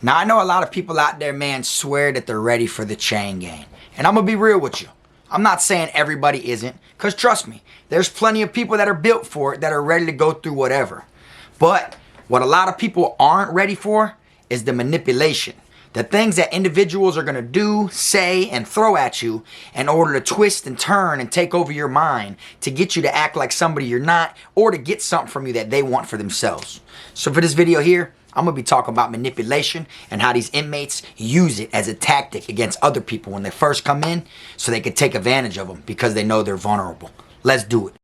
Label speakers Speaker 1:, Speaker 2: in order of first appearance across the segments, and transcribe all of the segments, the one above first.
Speaker 1: Now, I know a lot of people out there, man, swear that they're ready for the chain gang. And I'm going to be real with you. I'm not saying everybody isn't, because trust me, there's plenty of people that are built for it, that are ready to go through whatever. But what a lot of people aren't ready for is the manipulation. The things that individuals are going to do, say, and throw at you in order to twist and turn and take over your mind to get you to act like somebody you're not, or to get something from you that they want for themselves. So for this video here, I'm going to be talking about manipulation and how these inmates use it as a tactic against other people when they first come in, so they can take advantage of them because they know they're vulnerable. Let's do it.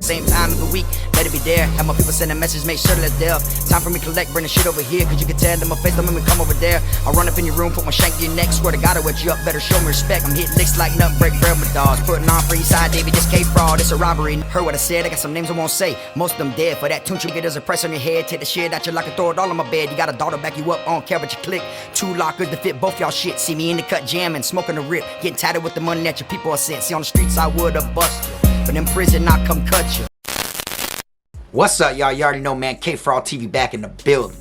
Speaker 2: Same time of the week, let it be there. Have my people send a message, make sure that it's there. Time for me to collect, bring the shit over here, cause you can tell that my face don't make me come over there. I run up in your room, put my shank in your neck, swear to God I wet you up, better show me respect. I'm hitting licks like nut, break bread with dogs. Putting on for each side, Davey, this Kfrog, it's a robbery. Heard what I said, I got some names I won't say. Most of them dead, for that tunch you get there's a price on your head. Take the shit out your locker, throw it all on my bed. You got a daughter back you up, I don't care what you click. 2 lockers to fit both y'all shit. See me in the cut jamming, smoking the rip, getting tatted with the money that your people are sent. See on the streets I would've bust you, but in prison I come cut you.
Speaker 1: What's up, y'all? You already know, man. Kfrog TV back in the building.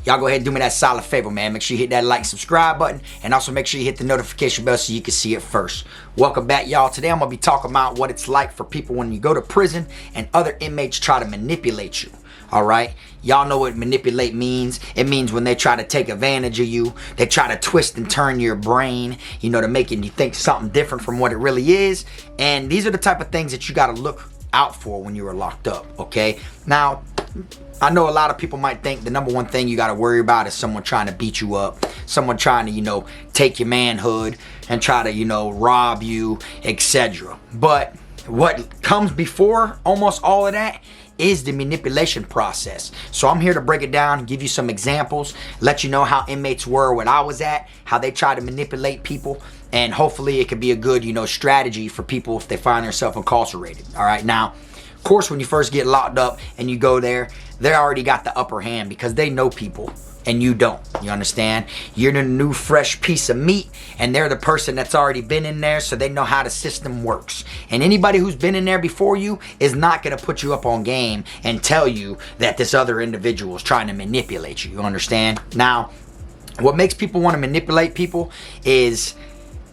Speaker 1: Y'all go ahead and do me that solid favor, man. Make sure you hit that like and subscribe button, and also make sure you hit the notification bell so you can see it first. Welcome back, y'all. Today I'm gonna be talking about what it's like for people when you go to prison and other inmates try to manipulate you. All right, y'all know what manipulate means. It means when they try to take advantage of you, they try to twist and turn your brain, you know, to making you think something different from what it really is. And these are the type of things that you got to look out for when you were locked up. Okay, now I know a lot of people might think the number one thing you got to worry about is someone trying to beat you up, someone trying to, you know, take your manhood and try to, you know, rob you, etc. But what comes before almost all of that is the manipulation process. So I'm here to break it down, give you some examples, let you know how inmates were when I was at, how they try to manipulate people, and hopefully it could be a good, you know, strategy for people if they find themselves incarcerated. All right, now, of course, when you first get locked up and you go there, they already got the upper hand because they know people and you don't. You understand? You're the new fresh piece of meat, and they're the person that's already been in there, so they know how the system works. And anybody who's been in there before you is not going to put you up on game and tell you that this other individual is trying to manipulate you. You understand? Now, what makes people want to manipulate people is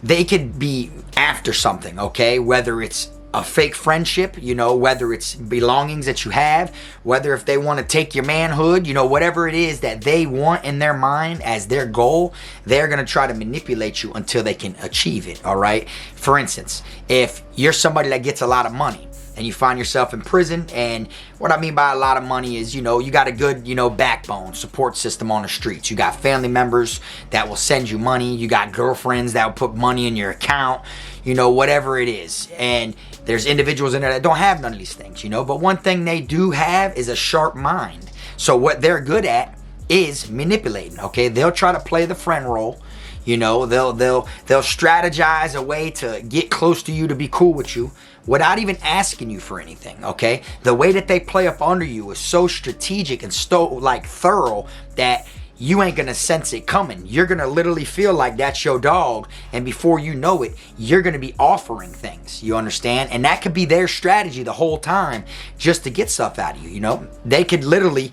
Speaker 1: they could be after something, okay? Whether it's a fake friendship, you know, whether it's belongings that you have, whether if they want to take your manhood, you know, whatever it is that they want in their mind as their goal, they're going to try to manipulate you until they can achieve it. All right. For instance, if you're somebody that gets a lot of money and you find yourself in prison, and what I mean by a lot of money is, you know, you got a good, you know, backbone support system on the streets. You got family members that will send you money. You got girlfriends that will put money in your account, you know, whatever it is. And there's individuals in there that don't have none of these things, you know, but one thing they do have is a sharp mind. So what they're good at is manipulating, okay? They'll try to play the friend role. You know, they'll strategize a way to get close to you, to be cool with you, without even asking you for anything, okay? The way that they play up under you is so strategic and so, like, thorough that you ain't gonna sense it coming. You're gonna literally feel like that's your dog, and before you know it, you're gonna be offering things, you understand? And that could be their strategy the whole time, just to get stuff out of you, you know? They could literally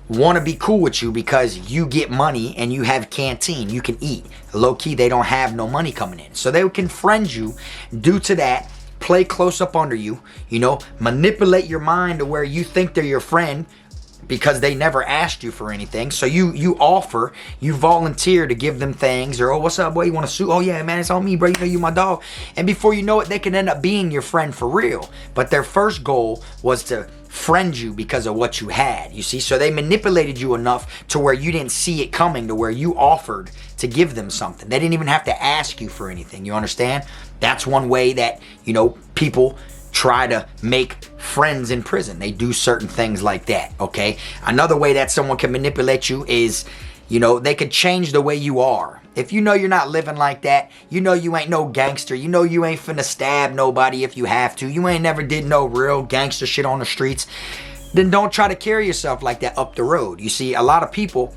Speaker 1: want to be cool with you because you get money and you have canteen, you can eat. Low-key, they don't have no money coming in. So they can friend you due to that, play close up under you, you know, manipulate your mind to where you think they're your friend because they never asked you for anything. So you offer, you volunteer to give them things, or, oh, what's up, boy, you want to sue? Oh yeah, man, it's on me, bro, you know you my dog. And before you know it, they can end up being your friend for real. But their first goal was to friend you because of what you had, you see? So they manipulated you enough to where you didn't see it coming, to where you offered to give them something. They didn't even have to ask you for anything, you understand? That's one way that, you know, people try to make friends in prison. They do certain things like that, okay? Another way that someone can manipulate you is, you know, they could change the way you are. If you know you're not living like that, you know you ain't no gangster, you know you ain't finna stab nobody if you have to, you ain't never did no real gangster shit on the streets, then don't try to carry yourself like that up the road. You see, a lot of people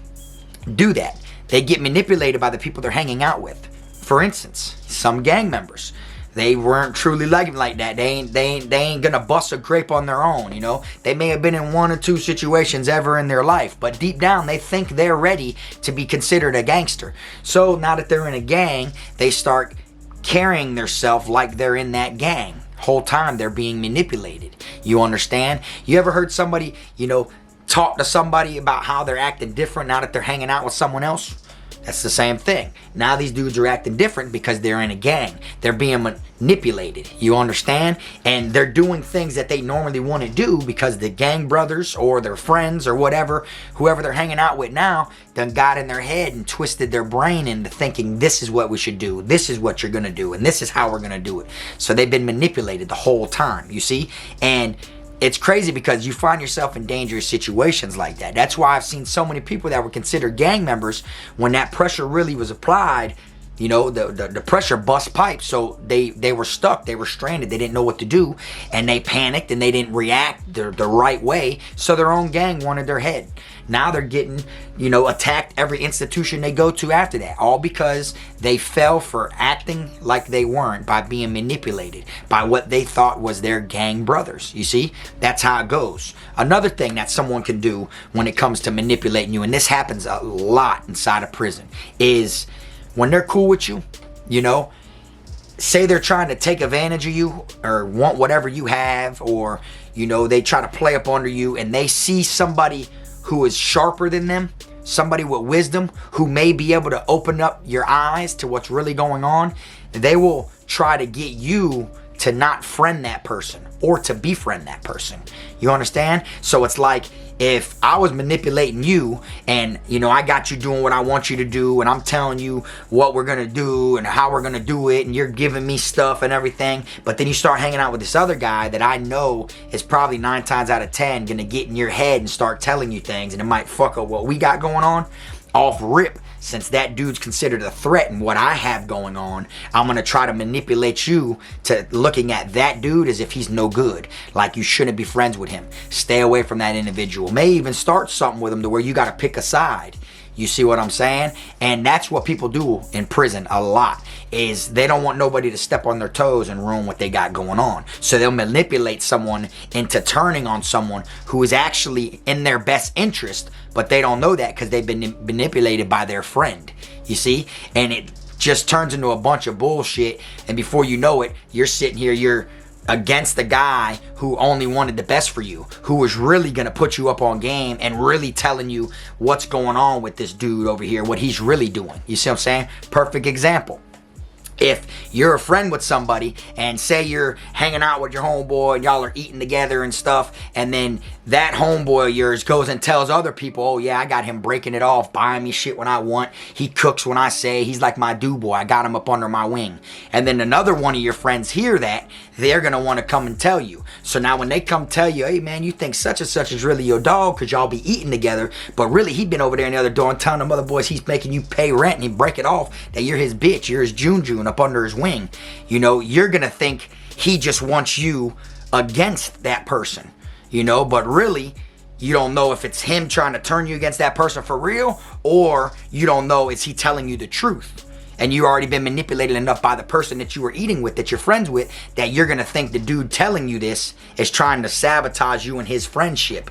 Speaker 1: do that. They get manipulated by the people they're hanging out with. For instance, some gang members, they weren't truly like that. They ain't gonna bust a grape on their own, you know. They may have been in 1 or 2 situations ever in their life, but deep down they think they're ready to be considered a gangster. So now that they're in a gang, they start carrying themselves like they're in that gang. Whole time they're being manipulated. You understand? You ever heard somebody, you know, talk to somebody about how they're acting different now that they're hanging out with someone else? That's the same thing. Now these dudes are acting different because they're in a gang. They're being manipulated. You understand? And they're doing things that they normally want to do because the gang brothers or their friends or whatever, whoever they're hanging out with now, done got in their head and twisted their brain into thinking this is what we should do. This is what you're going to do. And this is how we're going to do it. So they've been manipulated the whole time, you see? And it's crazy because you find yourself in dangerous situations like that. That's why I've seen so many people that were considered gang members, when that pressure really was applied, you know, the pressure bust pipes. So they were stuck. They were stranded. They didn't know what to do. And they panicked and they didn't react the right way. So their own gang wanted their head. Now they're getting, you know, attacked every institution they go to after that. All because they fell for acting like they weren't, by being manipulated by what they thought was their gang brothers. You see? That's how it goes. Another thing that someone can do when it comes to manipulating you, and this happens a lot inside of prison, is when they're cool with you, you know, say they're trying to take advantage of you or want whatever you have, or, you know, they try to play up under you and they see somebody who is sharper than them, somebody with wisdom who may be able to open up your eyes to what's really going on, they will try to get you to not friend that person or to befriend that person. You understand? So it's like, if I was manipulating you and, you know, I got you doing what I want you to do and I'm telling you what we're going to do and how we're going to do it and you're giving me stuff and everything, but then you start hanging out with this other guy that I know is probably 9 times out of 10 going to get in your head and start telling you things, and it might fuck up what we got going on off rip. Since that dude's considered a threat and what I have going on, I'm going to try to manipulate you to looking at that dude as if he's no good. Like you shouldn't be friends with him. Stay away from that individual. May even start something with him to where you got to pick a side. You see what I'm saying? And that's what people do in prison a lot, is they don't want nobody to step on their toes and ruin what they got going on. So they'll manipulate someone into turning on someone who is actually in their best interest, but they don't know that because they've been manipulated by their friend. You see? And it just turns into a bunch of bullshit, and before you know it, you're sitting here, you're against the guy who only wanted the best for you, who was really gonna put you up on game and really telling you what's going on with this dude over here, what he's really doing. You see what I'm saying? Perfect example. If you're a friend with somebody and say you're hanging out with your homeboy and y'all are eating together and stuff, and then that homeboy of yours goes and tells other people, oh yeah, I got him breaking it off, buying me shit when I want, he cooks when I say, he's like my do boy, I got him up under my wing. And then another one of your friends hear that, they're gonna want to come and tell you. So now when they come tell you, hey man, you think such and such is really your dog because y'all be eating together, but really he been over there in the other door and telling them other boys he's making you pay rent and he break it off, that you're his bitch, you're his June up under his wing. You know, you're gonna think he just wants you against that person, you know, but really you don't know if it's him trying to turn you against that person for real, or you don't know is he telling you the truth. And you already been manipulated enough by the person that you were eating with, that you're friends with, that you're gonna think the dude telling you this is trying to sabotage you and his friendship,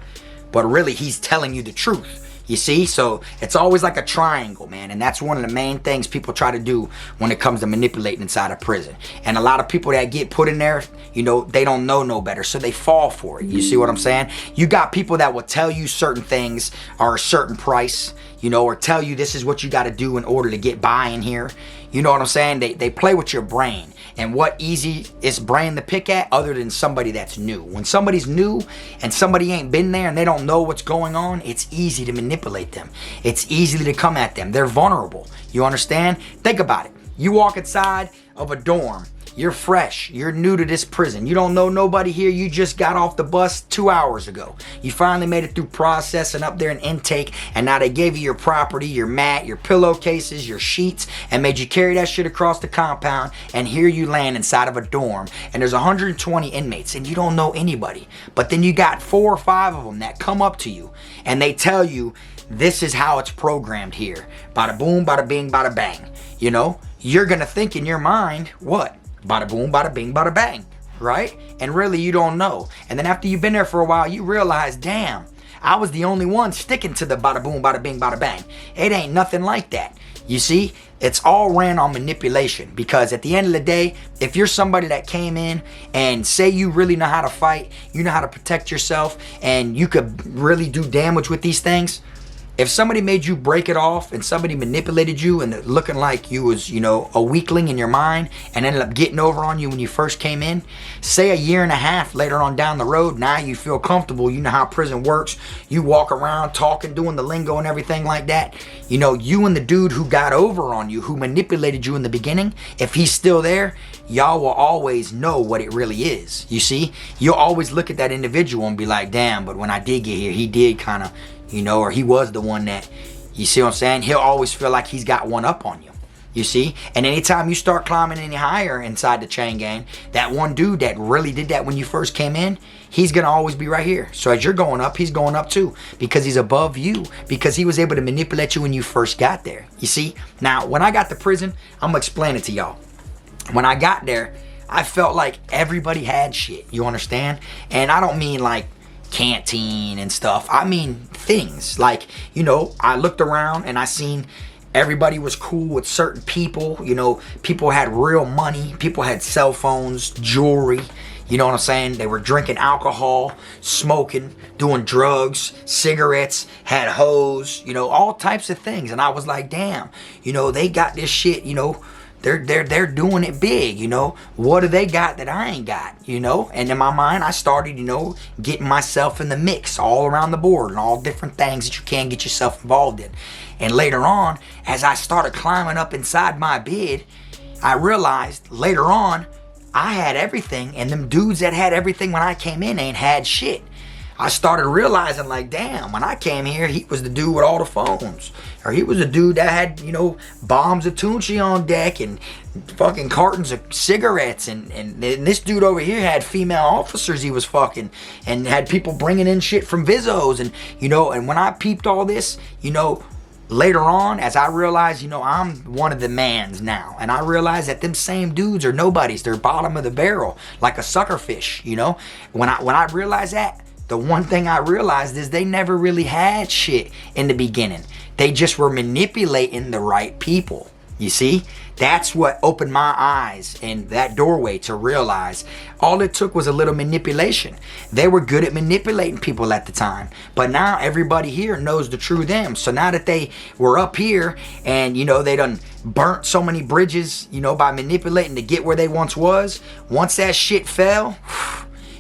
Speaker 1: but really he's telling you the truth. You see? So it's always like a triangle, man. And that's one of the main things people try to do when it comes to manipulating inside of prison. And a lot of people that get put in there, you know, they don't know no better, so they fall for it. You see what I'm saying? You got people that will tell you certain things are a certain price, you know, or tell you this is what you got to do in order to get by in here. You know what I'm saying? They play with your brain. And what easy is brain to pick at other than somebody that's new? When somebody's new and somebody ain't been there and they don't know what's going on, it's easy to manipulate them. It's easy to come at them. They're vulnerable. You understand? Think about it. You walk inside of a dorm. You're fresh. You're new to this prison. You don't know nobody here. You just got off the bus 2 hours ago. You finally made it through processing up there in intake, and now they gave you your property, your mat, your pillowcases, your sheets, and made you carry that shit across the compound, and here you land inside of a dorm, and there's 120 inmates, and you don't know anybody. But then you got 4 or 5 of them that come up to you, and they tell you, this is how it's programmed here. Bada boom, bada bing, bada bang. You know? You're gonna think in your mind, what? Bada boom, bada bing, bada bang, right? And really you don't know. And then after you've been there for a while, you realize, damn, I was the only one sticking to the bada boom, bada bing, bada bang. It ain't nothing like that. You see, it's all ran on manipulation, because at the end of the day, if you're somebody that came in and say you really know how to fight, you know how to protect yourself, and you could really do damage with these things, if somebody made you break it off and somebody manipulated you and looking like you was, you know, a weakling in your mind and ended up getting over on you when you first came in, say a year and a half later on down the road, now you feel comfortable, you know how prison works, you walk around talking, doing the lingo and everything like that, you know, you and the dude who got over on you, who manipulated you in the beginning, if he's still there, y'all will always know what it really is. You see, you'll always look at that individual and be like, damn, but when I did get here, he did kind of, you know, or he was the one that, you see what I'm saying? He'll always feel like he's got one up on you, you see? And anytime you start climbing any higher inside the chain gang, that one dude that really did that when you first came in, he's gonna always be right here. So as you're going up, he's going up too, because he's above you, because he was able to manipulate you when you first got there, you see? Now, when I got to prison, I'm gonna explain it to y'all. When I got there, I felt like everybody had shit, you understand? And I don't mean like canteen and stuff. I mean things like, you know, I looked around and I seen everybody was cool with certain people. You know, people had real money, people had cell phones, jewelry, you know what I'm saying? They were drinking alcohol, smoking, doing drugs, cigarettes, had hoes, you know, all types of things. And I was like, damn, you know, they got this shit, you know, they're doing it big, you know. What do they got that I ain't got, you know? And in my mind, I started, you know, getting myself in the mix all around the board and all different things that you can get yourself involved in. And later on, as I started climbing up inside my bed, I realized later on, I had everything, and them dudes that had everything when I came in ain't had shit. I started realizing, like, damn, when I came here, he was the dude with all the phones. Or he was the dude that had, you know, bombs of Tunchi on deck and fucking cartons of cigarettes. And this dude over here had female officers he was fucking, and had people bringing in shit from Vizos. And, you know, and when I peeped all this, you know, later on, as I realized, you know, I'm one of the mans now. And I realized that them same dudes are nobodies. They're bottom of the barrel, like a sucker fish, you know. When I realized that, the one thing I realized is they never really had shit in the beginning. They just were manipulating the right people. You see? That's what opened my eyes and that doorway to realize all it took was a little manipulation. They were good at manipulating people at the time. But now everybody here knows the true them. So now that they were up here and, you know, they done burnt so many bridges, you know, by manipulating to get where they once was, once that shit fell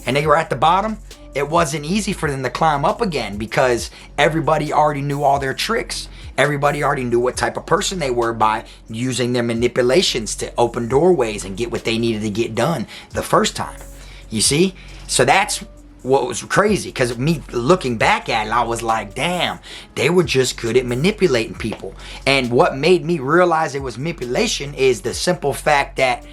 Speaker 1: and they were at the bottom, it wasn't easy for them to climb up again, because everybody already knew all their tricks. Everybody already knew what type of person they were by using their manipulations to open doorways and get what they needed to get done the first time. You see? So that's what was crazy, because me looking back at it, I was like, damn, they were just good at manipulating people. And what made me realize it was manipulation is the simple fact that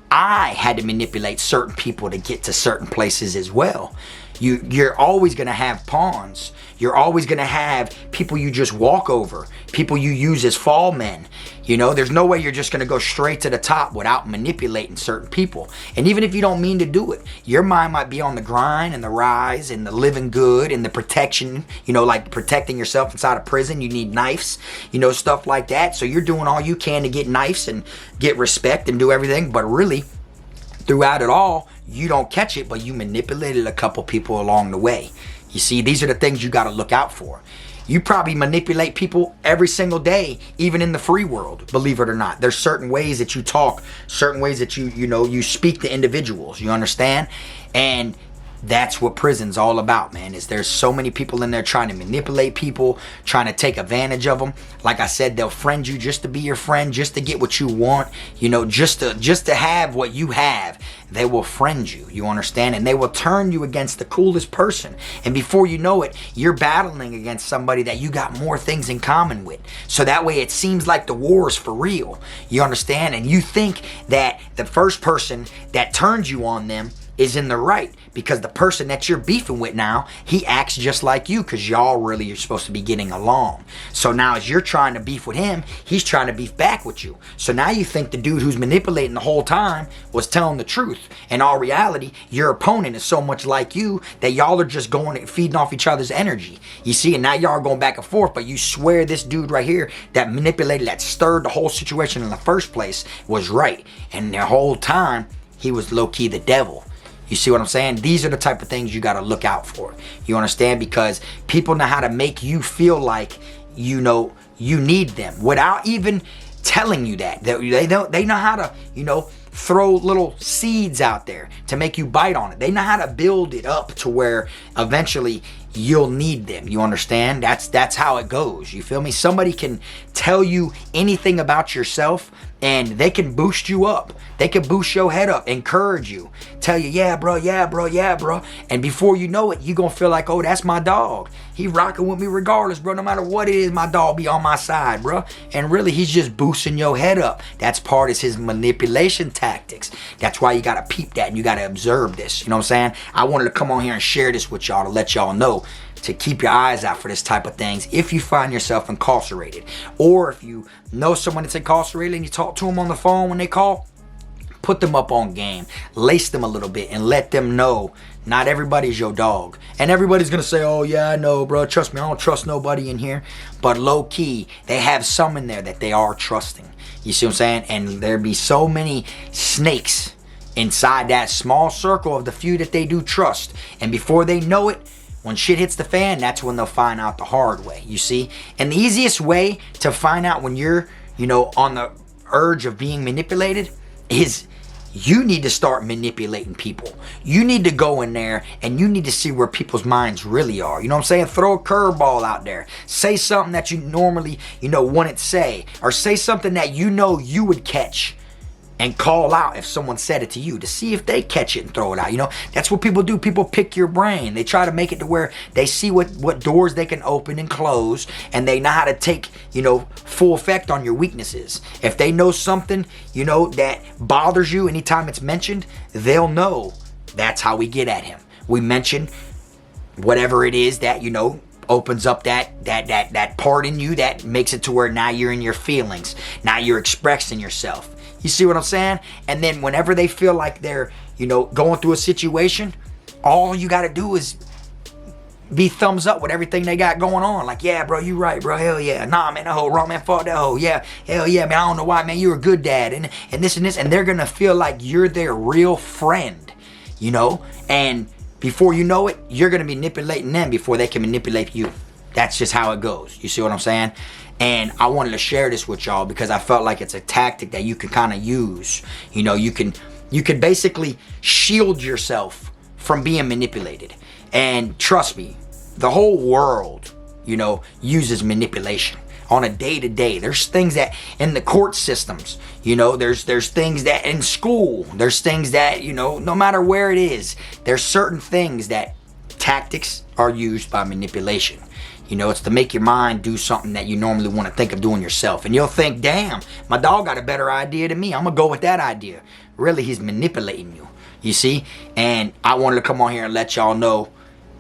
Speaker 1: I had to manipulate certain people to get to certain places as well. You're always going to have pawns. You're always going to have people you just walk over, people you use as fall men. You know, there's no way you're just going to go straight to the top without manipulating certain people. And even if you don't mean to do it, your mind might be on the grind and the rise and the living good and the protection, you know, like protecting yourself inside a prison. You need knives, you know, stuff like that. So you're doing all you can to get knives and get respect and do everything. But really, throughout it all, you don't catch it, but you manipulated a couple people along the way. You see, these are the things you got to look out for. You probably manipulate people every single day, even in the free world, believe it or not. There's certain ways that you talk, certain ways that you speak to individuals, you understand? And that's what prison's all about, man, is there's so many people in there trying to manipulate people, trying to take advantage of them. Like I said, they'll friend you just to be your friend, just to get what you want, you know, just to have what you have. They will friend you, you understand? And they will turn you against the coolest person. And before you know it, you're battling against somebody that you got more things in common with. So that way it seems like the war is for real, you understand? And you think that the first person that turns you on them is in the right, because the person that you're beefing with now, he acts just like you, because y'all really are supposed to be getting along. So now as you're trying to beef with him, he's trying to beef back with you. So now you think the dude who's manipulating the whole time was telling the truth. In all reality, your opponent is so much like you that y'all are just going and feeding off each other's energy. You see, and now y'all are going back and forth, but you swear this dude right here that manipulated, that stirred the whole situation in the first place was right. And the whole time, he was low-key the devil. You see what I'm saying? These are the type of things you got to look out for. You understand? Because people know how to make you feel like, you know, you need them without even telling you that. They know how to, you know, throw little seeds out there to make you bite on it. They know how to build it up to where eventually you'll need them. You understand? That's how it goes. You feel me? Somebody can tell you anything about yourself and they can boost you up. They can boost your head up, encourage you, tell you, yeah, bro, yeah, bro, yeah, bro. And before you know it, you're going to feel like, oh, that's my dog. He rocking with me regardless, bro. No matter what it is, my dog be on my side, bro. And really, he's just boosting your head up. That's part of his manipulation tactics. That's why you got to peep that and you got to observe this. You know what I'm saying? I wanted to come on here and share this with y'all to let y'all know to keep your eyes out for this type of things if you find yourself incarcerated. Or if you know someone that's incarcerated and you talk to them on the phone when they call, put them up on game, lace them a little bit and let them know not everybody's your dog. And everybody's gonna say, oh yeah, I know, bro, trust me, I don't trust nobody in here. But low key, they have some in there that they are trusting. You see what I'm saying? And there be so many snakes inside that small circle of the few that they do trust. And before they know it, when shit hits the fan, that's when they'll find out the hard way, you see? And the easiest way to find out when you're, you know, on the urge of being manipulated is you need to start manipulating people. You need to go in there and you need to see where people's minds really are. You know what I'm saying? Throw a curveball out there. Say something that you normally, you know, wouldn't say. Or say something that you know you would catch and call out if someone said it to you to see if they catch it and throw it out. You know, that's what people do. People pick your brain. They try to make it to where they see what doors they can open and close, and they know how to take, you know, full effect on your weaknesses. If they know something, you know, that bothers you anytime it's mentioned, they'll know that's how we get at him. We mention whatever it is that, you know, opens up that part in you that makes it to where now you're in your feelings. Now you're expressing yourself. You see what I'm saying? And then whenever they feel like they're, you know, going through a situation, all you got to do is be thumbs up with everything they got going on. Like, yeah, bro, you right, bro. Hell yeah. Nah, man, that hoe wrong, man. Fuck that hoe. Yeah. Hell yeah, man. I don't know why, man. You're a good dad. And this and this. And they're going to feel like you're their real friend, you know? And before you know it, you're going to be manipulating them before they can manipulate you. That's just how it goes. You see what I'm saying? And I wanted to share this with y'all because I felt like it's a tactic that you can kind of use. You know, you can basically shield yourself from being manipulated. And trust me, the whole world, you know, uses manipulation on a day-to-day. There's things that in the court systems, you know, there's things that in school, there's things that, you know, no matter where it is, there's certain things that tactics are used by manipulation. You know, it's to make your mind do something that you normally want to think of doing yourself. And you'll think, damn, my dog got a better idea than me. I'm going to go with that idea. Really, he's manipulating you, you see? And I wanted to come on here and let y'all know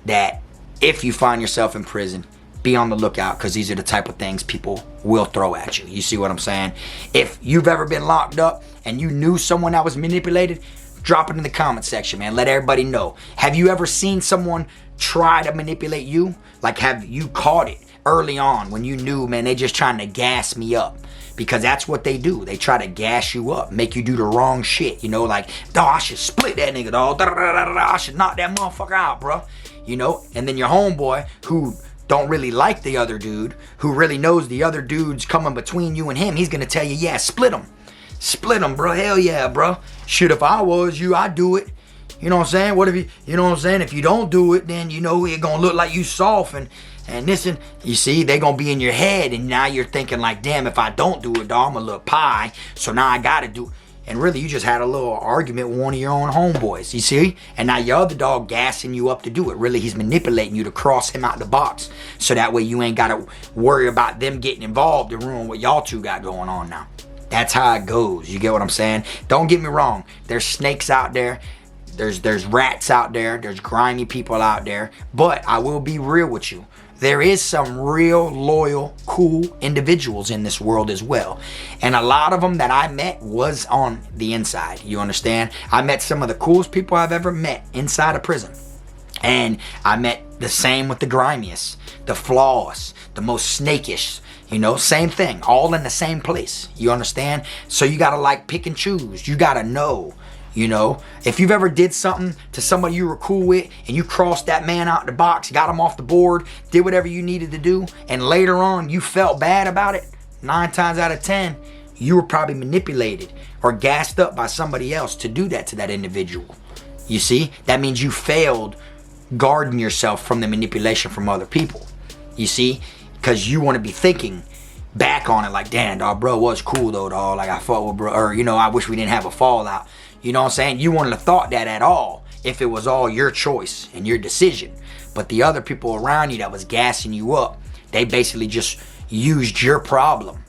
Speaker 1: that if you find yourself in prison, be on the lookout, because these are the type of things people will throw at you. You see what I'm saying? If you've ever been locked up and you knew someone that was manipulated, drop it in the comment section, man. Let everybody know. Have you ever seen someone try to manipulate you? Like, have you caught it early on when you knew, man, they just trying to gas me up? Because that's what they do. They try to gas you up, make you do the wrong shit. You know, like, dawg, I should split that nigga, dawg. I should knock that motherfucker out, bro. You know, and then your homeboy who don't really like the other dude, who really knows the other dude's coming between you and him, he's gonna tell you, yeah, split him. Split him, bro. Hell yeah, bro. Shit, if I was you, I'd do it. You know what I'm saying? What if you know what I'm saying? If you don't do it, then, you know, it gonna look like you soft and this, and you see, they gonna be in your head, and now you're thinking like, damn, if I don't do it, dog, I'm a little pie, so now I gotta do it. And really, you just had a little argument with one of your own homeboys, you see? And now your other dog gassing you up to do it. Really, he's manipulating you to cross him out the box, so that way you ain't gotta worry about them getting involved and ruin what y'all two got going on now. That's how it goes. You get what I'm saying? Don't get me wrong. There's snakes out there. There's rats out there. There's grimy people out there. But I will be real with you. There is some real loyal, cool individuals in this world as well. And a lot of them that I met was on the inside. You understand? I met some of the coolest people I've ever met inside a prison. And I met the same with the grimiest, the flaws, the most snakish. You know, same thing, all in the same place. You understand? So you gotta like pick and choose. You gotta know. You know, if you've ever did something to somebody you were cool with and you crossed that man out the box, got him off the board, did whatever you needed to do, and later on you felt bad about it, 9 times out of 10, you were probably manipulated or gassed up by somebody else to do that to that individual. You see, that means you failed guarding yourself from the manipulation from other people. You see, because you want to be thinking back on it like, damn, dog, bro was cool though, dog. Like I fought with bro, or you know, I wish we didn't have a fallout. You know what I'm saying? You wouldn't have thought that at all if it was all your choice and your decision. But the other people around you that was gassing you up, they basically just used your problem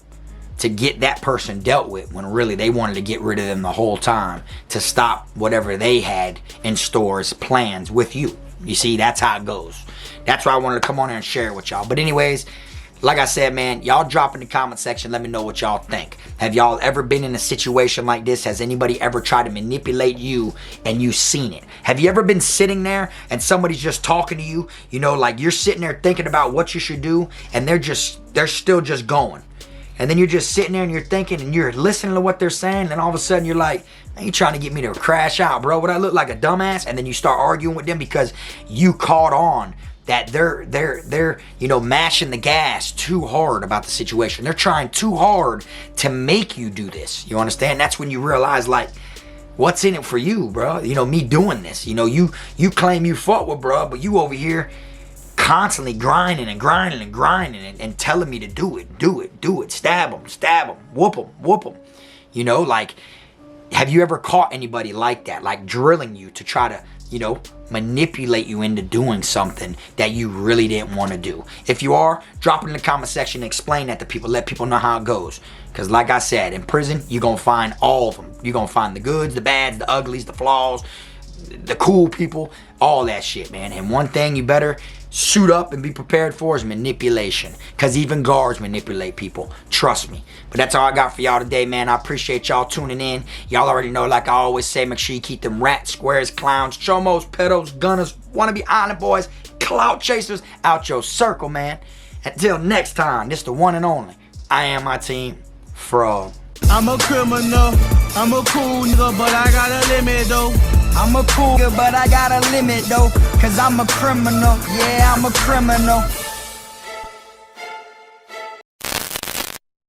Speaker 1: to get that person dealt with when really they wanted to get rid of them the whole time to stop whatever they had in store as plans with you. You see, that's how it goes. That's why I wanted to come on here and share it with y'all. But anyways, like I said, man, y'all drop in the comment section. Let me know what y'all think. Have y'all ever been in a situation like this? Has anybody ever tried to manipulate you and you seen it? Have you ever been sitting there and somebody's just talking to you? You know, like you're sitting there thinking about what you should do and they're still just going. And then you're just sitting there and you're thinking and you're listening to what they're saying. And all of a sudden you're like, man, you trying to get me to crash out, bro? Would I look like a dumbass? And then you start arguing with them because you caught on that they're you know, mashing the gas too hard about the situation. They're trying too hard to make you do this. You understand? That's when you realize, like, what's in it for you, bro? You know, me doing this. You know, you claim you fought with bro, but you over here constantly grinding and telling me to do it. Stab them, whoop them. You know, like, have you ever caught anybody like that? Like drilling you to try to, you know, manipulate you into doing something that you really didn't want to do. If you are, drop it in the comment section and explain that to people. Let people know how it goes. Because like I said, in prison, you're going to find all of them. You're going to find the goods, the bads, the uglies, the flaws, the cool people, all that shit, man. And one thing you better suit up and be prepared for is manipulation. Because even guards manipulate people. Trust me. But that's all I got for y'all today, man. I appreciate y'all tuning in. Y'all already know, like I always say, make sure you keep them rats, squares, clowns, chomos, pedos, gunners, wannabe island boys, clout chasers out your circle, man. Until next time, this the one and only. I am my team, Frog.
Speaker 3: I'm a criminal, I'm a cool nigga, but I got a limit though.
Speaker 2: I'm a cool nigga, but I got a limit though. Cause I'm a criminal, yeah, I'm a criminal.